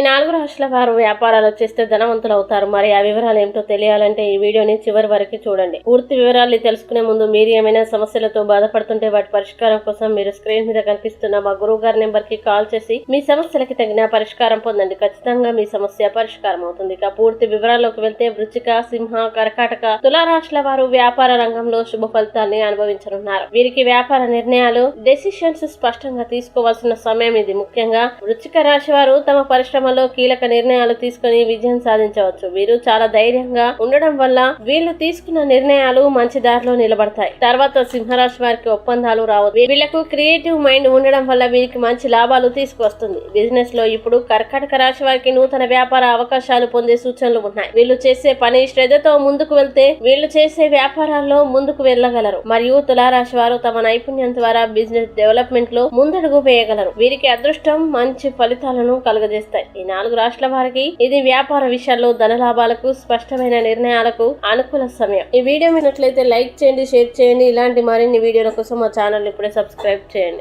ఈ 4 రాశుల వారు వ్యాపారాలు చేస్తే ధనవంతులు అవుతారు. మరి ఆ వివరాలు ఏమిటో తెలియాలంటే ఈ వీడియోని చివరి వరకు చూడండి. పూర్తి వివరాలు తెలుసుకునే ముందు మీరు ఏమైనా సమస్యలతో బాధపడుతుంటే వాటి పరిష్కారం కోసం మీరు స్క్రీన్ మీద కనిపిస్తున్న మా గురువు గారి నెంబర్ కి కాల్ చేసి మీ సమస్యలకి తగిన పరిష్కారం పొందండి. ఖచ్చితంగా మీ సమస్య పరిష్కారం అవుతుంది. ఇక పూర్తి వివరాల్లోకి వెళ్తే వృశ్చిక, సింహ, కర్కాటక, తులా రాశుల వారు వ్యాపార రంగంలో శుభ ఫలితాన్ని అనుభవించనున్నారు. వీరికి వ్యాపార నిర్ణయాలు, డెసిషన్స్ స్పష్టంగా తీసుకోవాల్సిన సమయం ఇది. ముఖ్యంగా వృశ్చిక రాశి వారు తమ పరిశ్రమ కీలక నిర్ణయాలు తీసుకుని విజయం సాధించవచ్చు. వీరు చాలా ధైర్యంగా ఉండడం వల్ల వీళ్ళు తీసుకున్న నిర్ణయాలు మంచి దారిలో నిలబడతాయి. తర్వాత సింహరాశి వారికి ఒప్పందాలు రావచ్చు. వీళ్లకు క్రియేటివ్ మైండ్ ఉండడం వల్ల వీరికి మంచి లాభాలు తీసుకువస్తుంది. బిజినెస్ లో ఇప్పుడు కర్కాటక రాశి వారికి నూతన వ్యాపార అవకాశాలు పొందే సూచనలు ఉన్నాయి. వీళ్ళు చేసే పని శ్రద్ధతో ముందుకు వెళ్తే వీళ్ళు చేసే వ్యాపారాల్లో ముందుకు వెళ్ళగలరు. మరియు తులారాశి వారు తమ నైపుణ్యం ద్వారా బిజినెస్ డెవలప్మెంట్ లో ముందడుగు వేయగలరు. వీరికి అదృష్టం మంచి ఫలితాలను కలుగజేస్తాయి. ఈ 4 రాష్ట్రాల వారికి ఇది వ్యాపార విషయాల్లో ధన లాభాలకు, స్పష్టమైన నిర్ణయాలకు అనుకూల సమయం. ఈ వీడియో నచ్చినట్లయితే లైక్ చేయండి, షేర్ చేయండి. ఇలాంటి మరిన్ని వీడియోల కోసం మా ఛానల్ ఇప్పుడే సబ్స్క్రైబ్ చేయండి.